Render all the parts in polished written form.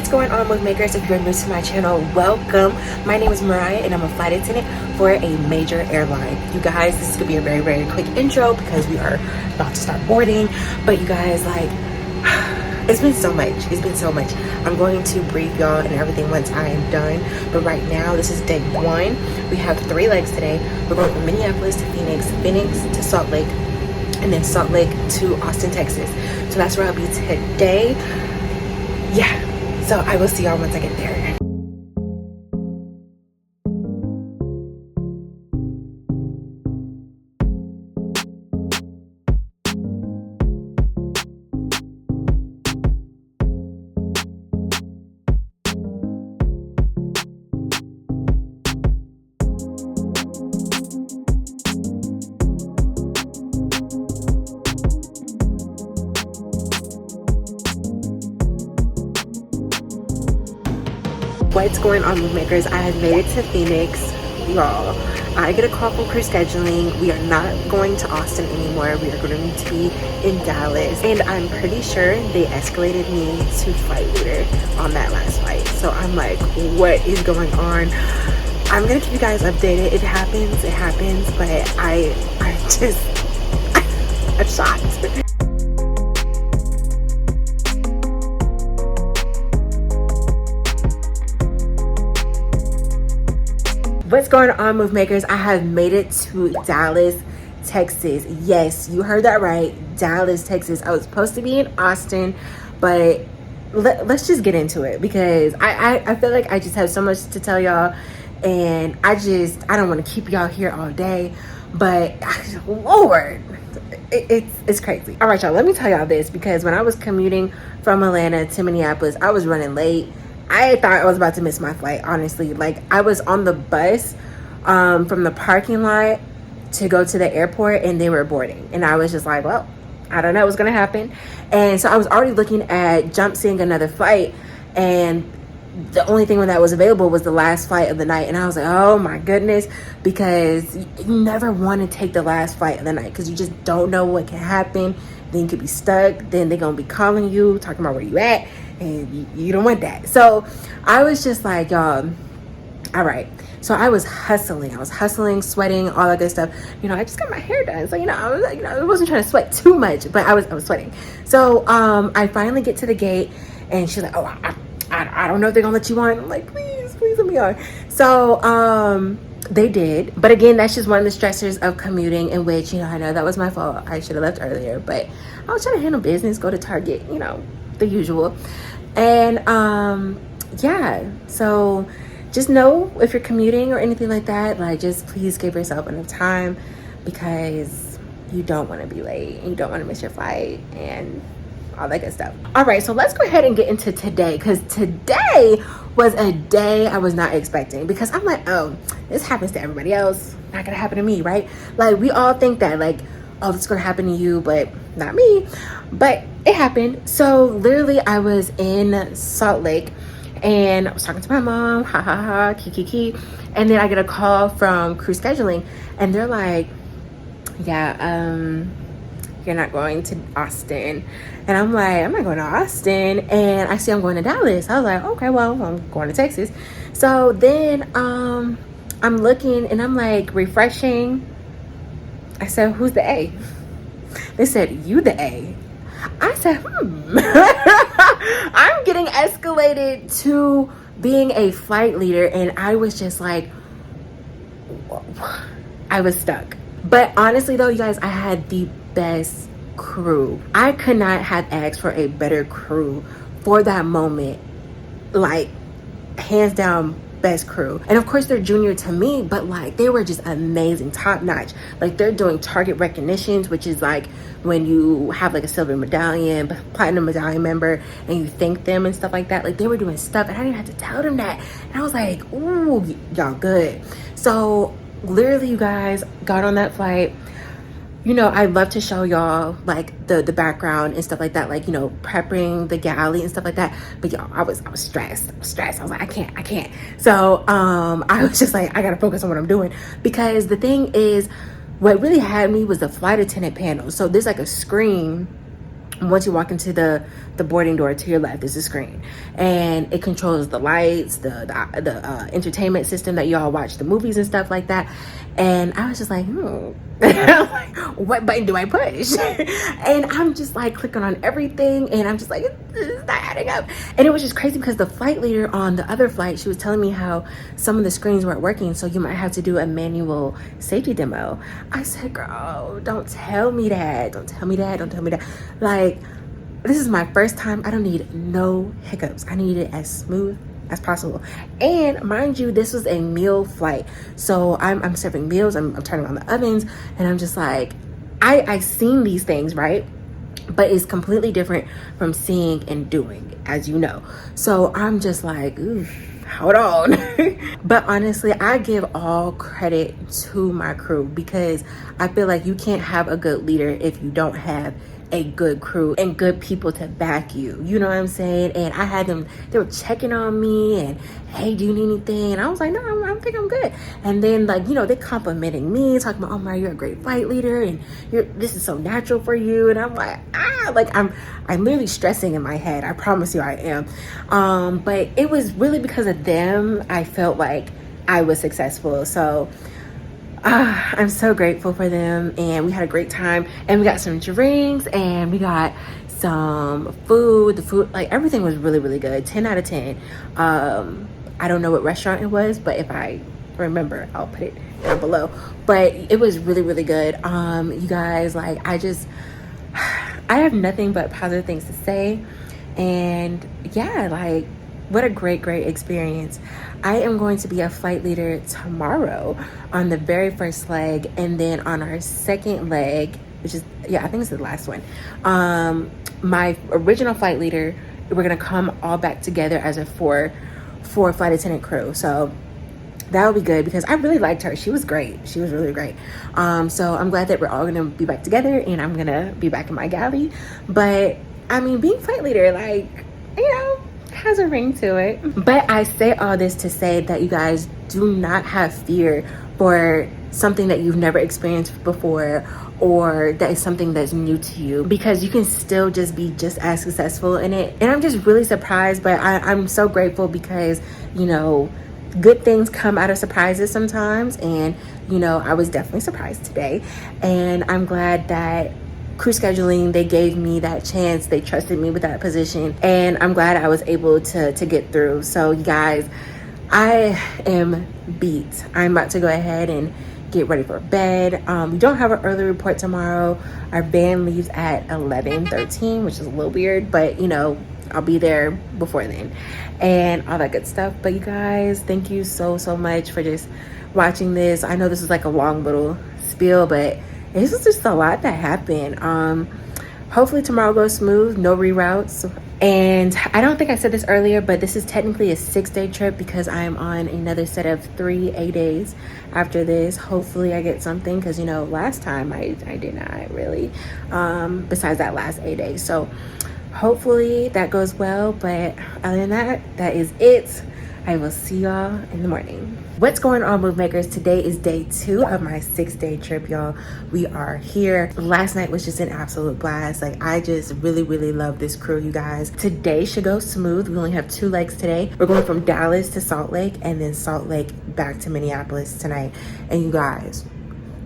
What's going on, move makers? If you're new to my channel, welcome. My name is Moriah and I'm a flight attendant for a major airline. You guys, this is gonna be a very quick intro because we are about to start boarding. But you guys, like, it's been so much. I'm going to brief y'all and everything once I am done. But right now, this is day one. We have 3 legs today. We're going from Minneapolis to Phoenix to Salt Lake, and then Salt Lake to Austin, Texas. So that's where I'll be today. Yeah, so I will see y'all once I get there. What's going on, move makers? I have made it to Phoenix, y'all. I get a call from crew scheduling. We are not going to Austin anymore. We are going to be in Dallas, and I'm pretty sure they escalated me to flight leader on that last flight. So I'm like, what is going on? I'm gonna keep you guys updated. It happens, but I'm shocked. What's going on, move makers? I have made it to Dallas, Texas. Yes, you heard that right, Dallas, Texas. I was supposed to be in Austin, but let's just get into it because I feel like I just have so much to tell y'all, and I don't want to keep y'all here all day, but Lord, it's crazy. All right, y'all, let me tell y'all this, because when I was commuting from Atlanta to Minneapolis, I was running late. I thought I was about to miss my flight, honestly. Like, I was on the bus from the parking lot to go to the airport, and they were boarding. And I was just like, well, I don't know what's going to happen. And so I was already looking at seeing another flight, and the only thing that was available was the last flight of the night. And I was like, oh my goodness, because you never want to take the last flight of the night because you just don't know what can happen. Then you could be stuck. Then they're going to be calling you, talking about where you at. And you don't want that. So I was just like, y'all, all right. So I was hustling, sweating, all that good stuff. You know, I just got my hair done. So, I wasn't trying to sweat too much, but I was sweating. So I finally get to the gate, and she's like, oh, I don't know if they're gonna let you on. I'm like, please let me on. So they did. But again, that's just one of the stressors of commuting, in which, I know that was my fault. I should have left earlier, but I was trying to handle business, go to Target, the usual. And yeah, so just know if you're commuting or anything like that, like, just please give yourself enough time, because you don't want to be late and you don't want to miss your flight and all that good stuff. All right, so let's go ahead and get into today, because today was a day I was not expecting, because I'm like, oh, this happens to everybody else, not gonna happen to me, right? Like, we all think that, like, oh, this is gonna happen to you, but not me. But it happened. So literally, I was in Salt Lake, and I was talking to my mom, kiki, and then I get a call from crew scheduling, and they're like, yeah, you're not going to Austin. And I'm like, I'm not going to Austin. And I see I'm going to Dallas. I was like, okay, well, I'm going to Texas. So then I'm looking, and I'm like refreshing. I said, who's the A? They said, you the A. I said, I'm getting escalated to being a flight leader. And I was just like, I was stuck. But honestly though, you guys, I had the best crew. I could not have asked for a better crew for that moment. Like, hands down, best crew. And of course, they're junior to me, but like, they were just amazing, top notch. Like, they're doing target recognitions, which is like when you have like a silver medallion, platinum medallion member, and you thank them and stuff like that. Like, they were doing stuff, and I didn't have to tell them that. And I was like, ooh, y'all good. So literally, you guys, got on that flight. I love to show y'all like the background and stuff like that, like, prepping the galley and stuff like that. But y'all, I was stressed. I was like, I can't. So I was just like, I gotta focus on what I'm doing, because the thing is, what really had me was the flight attendant panel. So there's like a screen once you walk into the boarding door, to your left is a screen, and it controls the lights, the entertainment system that y'all watch the movies and stuff like that. And I was just like, like, what button do I push? And I'm just like clicking on everything, and I'm just like, this is not adding up. And it was just crazy because the flight leader on the other flight, she was telling me how some of the screens weren't working, so you might have to do a manual safety demo. I said, girl, don't tell me that. Don't tell me that. Don't tell me that. Like, this is my first time. I don't need no hiccups. I need it as smooth as possible. And mind you, this was a meal flight, so I'm serving meals. I'm turning on the ovens, and I'm just like, I seen these things, right? But it's completely different from seeing and doing, as you know. So I'm just like, ooh, hold on. But honestly, I give all credit to my crew, because I feel like you can't have a good leader if you don't have a good crew and good people to back you. You know what I'm saying? And I had them, they were checking on me and, hey, do you need anything? And I was like, no, I think I'm good. And then, like, you know, they complimenting me, talking about, oh my, you're a great flight leader, and this is so natural for you. And I'm like, like I'm literally stressing in my head. I promise you I am. But it was really because of them I felt like I was successful. So I'm so grateful for them, and we had a great time, and we got some drinks, and we got some food. The food, like, everything was really, really good. 10 out of 10. I don't know what restaurant it was, but if I remember, I'll put it down below. But it was really, really good. You guys, like, I have nothing but positive things to say. And yeah, like, what a great experience. I am going to be a flight leader tomorrow on the very first leg, and then on our second leg, which is, yeah, I think it's the last one. My original flight leader, we're gonna come all back together as a four flight attendant crew. So that will be good, because I really liked her. She was great. She was really great. So I'm glad that we're all gonna be back together, and I'm gonna be back in my galley. But I mean, being flight leader, like, you know, has a ring to it. But I say all this to say that you guys do not have fear for something that you've never experienced before, or that is something that's new to you, because you can still just be just as successful in it. And I'm just really surprised, but I'm so grateful, because, you know, good things come out of surprises sometimes. And, you know, I was definitely surprised today, and I'm glad that crew scheduling, they gave me that chance. They trusted me with that position, and I'm glad I was able to get through. So you guys, I am beat. I'm about to go ahead and get ready for bed. We don't have an early report tomorrow. Our band leaves at 11:13, which is a little weird, but, you know, I'll be there before then and all that good stuff. But you guys, thank you so much for just watching this. I know this is like a long little spiel, but this was just a lot that happened. Hopefully tomorrow goes smooth, no reroutes. And I don't think I said this earlier, but this is technically a 6-day trip, because I am on another set of 3 8-days after this. Hopefully I get something, because, you know, last time I did not really, besides that last 8 days. So hopefully that goes well. But other than that, that is it. I will see y'all in the morning. What's going on, move makers? Today is day 2 of my 6-day trip, y'all. We are here. Last night was just an absolute blast. Like, I just really love this crew, you guys. Today should go smooth. We only have 2 legs today. We're going from Dallas to Salt Lake, and then Salt Lake back to Minneapolis tonight. And you guys,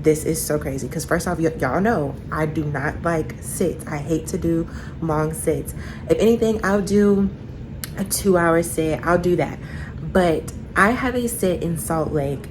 this is so crazy, because first off, y'all know I do not like sits. I hate to do long sits. If anything, I'll do a 2-hour sit. I'll do that. But I have a sit in Salt Lake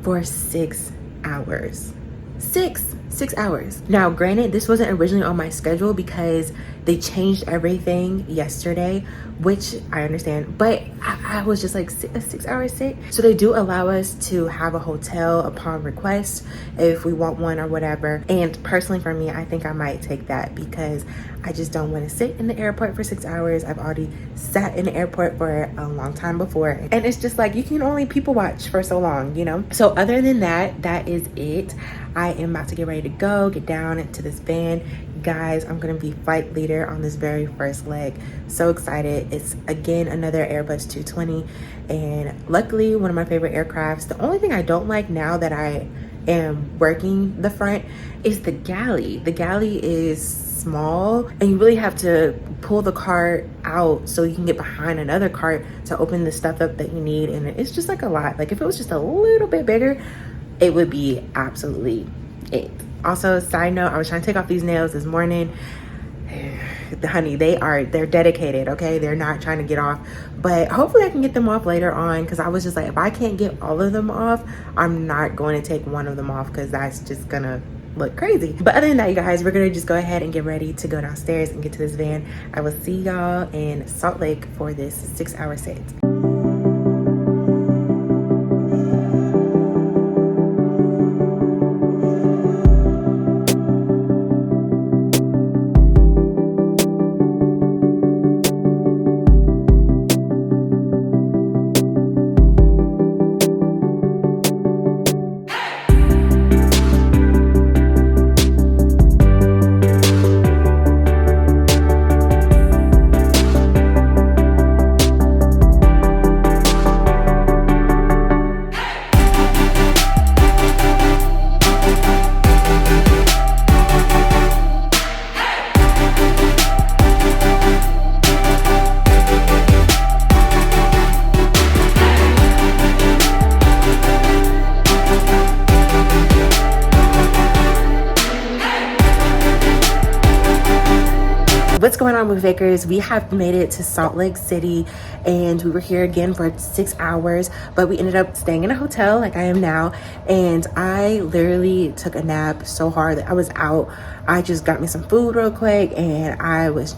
for 6 hours. 6 hours. Now, granted, this wasn't originally on my schedule, because they changed everything yesterday, which I understand, but I was just like, a 6-hour sit. So they do allow us to have a hotel upon request if we want one or whatever. And personally, for me, I think I might take that, because I just don't want to sit in the airport for 6 hours. I've already sat in the airport for a long time before, and it's just like, you can only people watch for so long, you know? So other than that, that is it. I am about to get ready to go, get down into this van. Guys, I'm gonna be flight leader on this very first leg. So excited. It's again another Airbus 220, and luckily one of my favorite aircrafts. The only thing I don't like now that I am working the front is the galley. The galley is small and you really have to pull the cart out so you can get behind another cart to open the stuff up that you need, and it's just like a lot. Like if it was just a little bit bigger, it would be absolutely it. Also, side note, I was trying to take off these nails this morning. Honey, they're dedicated, okay? They're not trying to get off, but hopefully I can get them off later on, because I was just like, if I can't get all of them off, I'm not going to take one of them off, because that's just gonna look crazy. But other than that, you guys, we're gonna just go ahead and get ready to go downstairs and get to this van. I will see y'all in Salt Lake for this 6-hour set. What's going on, movie makers? We have made it to Salt Lake City, and we were here again for 6 hours, but we ended up staying in a hotel like I am now. And I literally took a nap so hard that I was out. I just got me some food real quick and I was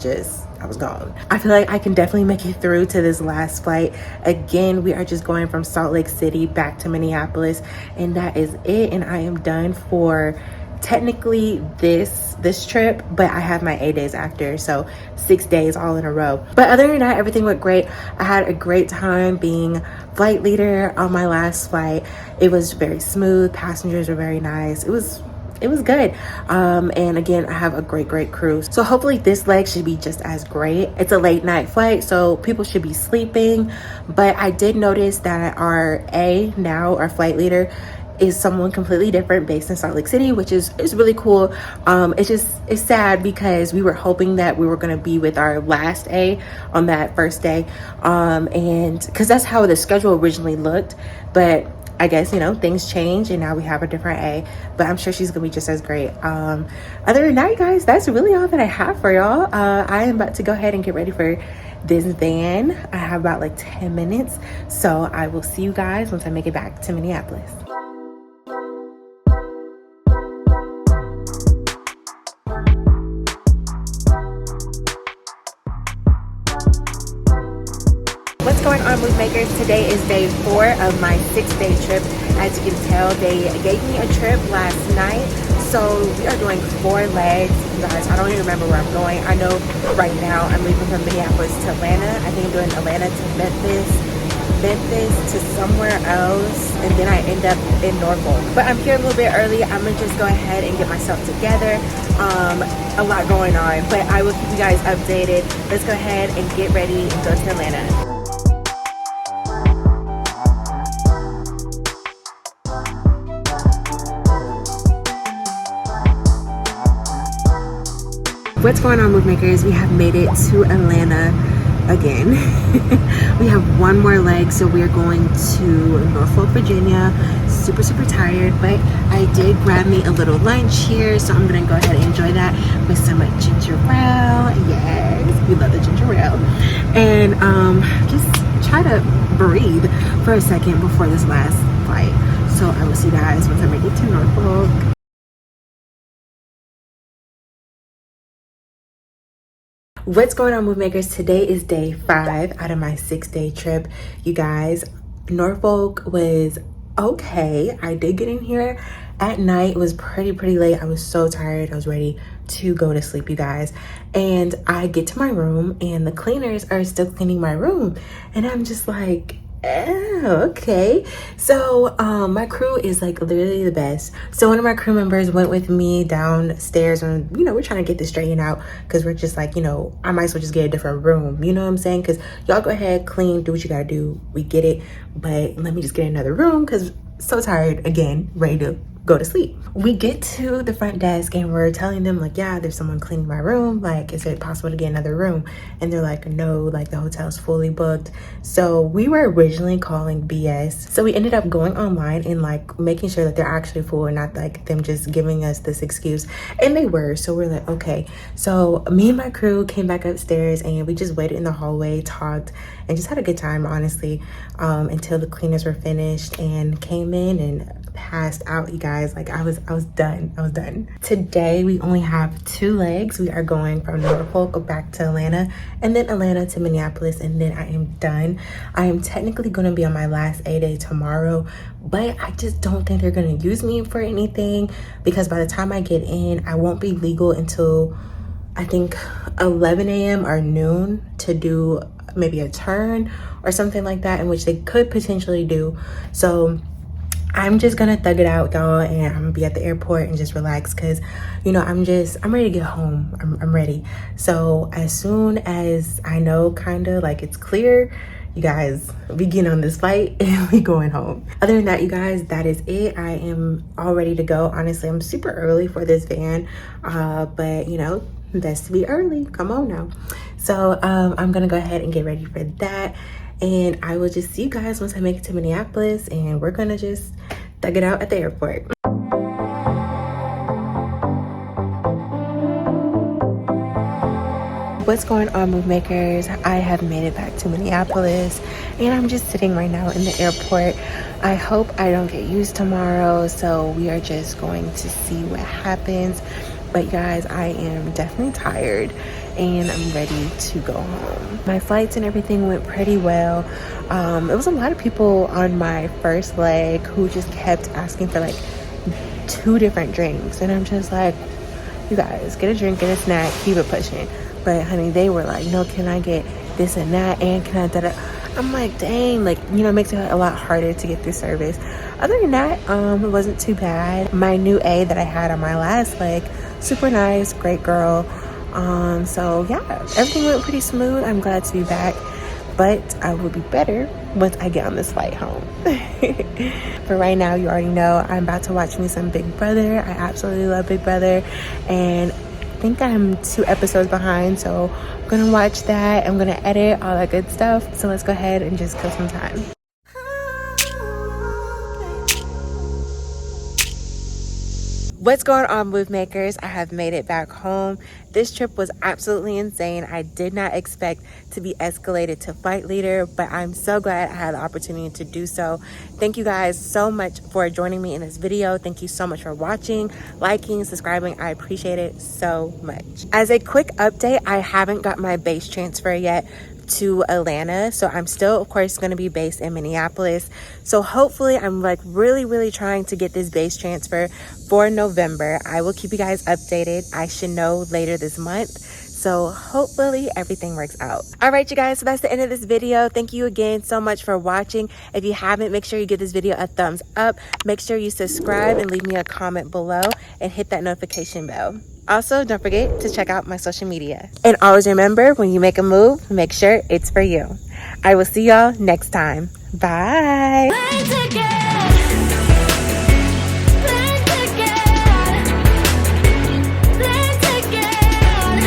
gone. I feel like I can definitely make it through to this last flight. Again, we are just going from Salt Lake City back to Minneapolis, and that is it. And I am done for technically this trip, but I have my 8 days after, so 6 days all in a row. But other than that, everything went great. I had a great time being flight leader on my last flight. It was very smooth. Passengers were very nice. It was good. And again, I have a great crew, so hopefully this leg should be just as great. It's a late night flight, so people should be sleeping, but I did notice that our flight leader is someone completely different based in Salt Lake City, which is really cool. It's sad because we were hoping that we were going to be with our last A on that first day, and because that's how the schedule originally looked, but I guess, you know, things change and now we have a different A, but I'm sure she's gonna be just as great. Other than that, guys, that's really all that I have for y'all. I am about to go ahead and get ready for this van. I have about like 10 minutes, so I will see you guys once I make it back to Minneapolis. What's going on, move makers? Today is day 4 of my 6-day trip. As you can tell, they gave me a trip last night, so we are doing 4 legs. You guys, I don't even remember where I'm going. I know right now I'm leaving from Minneapolis to Atlanta. I think I'm doing Atlanta to Memphis to somewhere else, and then I end up in Norfolk. But I'm here a little bit early. I'm gonna just go ahead and get myself together. A lot going on, but I will keep you guys updated. Let's go ahead and get ready and go to Atlanta. What's going on, move makers? We have made it to Atlanta again. We have one more leg, so we're going to Norfolk, Virginia. Super tired, but I did grab me a little lunch here, so I'm gonna go ahead and enjoy that with some ginger ale. Yes, we love the ginger ale. And just try to breathe for a second before this last flight. So I will see you guys once I make it to Norfolk. What's going on, move makers? Today is day 5 out of my 6-day trip. You guys, Norfolk was okay. I did get in here at night. It was pretty late. I was so tired. I was ready to go to sleep, you guys. And I get to my room and the cleaners are still cleaning my room, and I'm just like, oh, okay. So my crew is like literally the best. So one of my crew members went with me downstairs, and you know, we're trying to get this straightened out because we're just like, you know, I might as well just get a different room, you know what I'm saying? Because y'all go ahead, clean, do what you gotta do, we get it, but let me just get another room because so tired again, ready to go to sleep. We get to the front desk and we're telling them like, yeah, there's someone cleaning my room, like, is it possible to get another room? And they're like, no, like the hotel's fully booked. So we were originally calling BS, so we ended up going online and like making sure that they're actually full and not like them just giving us this excuse. And they were. So we're like, okay. So me and my crew came back upstairs and we just waited in the hallway, talked, and just had a good time, honestly, until the cleaners were finished and came in and passed out, you guys. Like I was done. Today we only have 2 legs. We are going from Norfolk back to Atlanta, and then Atlanta to Minneapolis, and then I am done. I am technically going to be on my last A-day tomorrow, but I just don't think they're going to use me for anything, because by the time I get in, I won't be legal until I think 11 a.m. or noon to do maybe a turn or something like that, in which they could potentially do. So I'm just gonna thug it out, y'all, and I'm gonna be at the airport and just relax, because you know I'm ready to get home. I'm ready. So as soon as I know kind of like it's clear, you guys, we get on this flight and we going home. Other than that, you guys, that is it. I am all ready to go. Honestly, I'm super early for this van, but you know, best to be early. Come on now. So I'm gonna go ahead and get ready for that, and I will just see you guys once I make it to Minneapolis, and we're gonna just thug it out at the airport. What's going on, move makers? I have made it back to Minneapolis, and I'm just sitting right now in the airport. I hope I don't get used tomorrow, so we are just going to see what happens. But guys, I am definitely tired and I'm ready to go home. My flights and everything went pretty well. It was a lot of people on my first leg who just kept asking for like 2 different drinks, and I'm just like, you guys, get a drink, get a snack, keep it pushing. But honey, they were like, no, can I get this and that, and can I da-da? I'm like, dang, like, you know, it makes it a lot harder to get this service. Other than that, it wasn't too bad. My new A that I had on my last leg, super nice, great girl. So yeah, everything went pretty smooth. I'm glad to be back, but I will be better once I get on this flight home. For right now, you already know I'm about to watch me some Big Brother. I absolutely love Big Brother, and I think I'm 2 episodes behind, so I'm gonna watch that. I'm gonna edit all that good stuff. So let's go ahead and just kill some time. What's going on, move makers? I have made it back home. This trip was absolutely insane. I did not expect to be escalated to flight leader, but I'm so glad I had the opportunity to do so. Thank you guys so much for joining me in this video. Thank you so much for watching, liking, subscribing. I appreciate it so much. As a quick update, I haven't got my base transfer yet to Atlanta, so I'm still of course going to be based in Minneapolis. So hopefully, I'm like really trying to get this base transfer for November. I will keep you guys updated. I should know later this month, so hopefully everything works out. All right, you guys, so that's the end of this video. Thank you again so much for watching. If you haven't, make sure you give this video a thumbs up. Make sure you subscribe and leave me a comment below and hit that notification bell. Also, don't forget to check out my social media. And always remember, when you make a move, make sure it's for you. I will see y'all next time. Bye.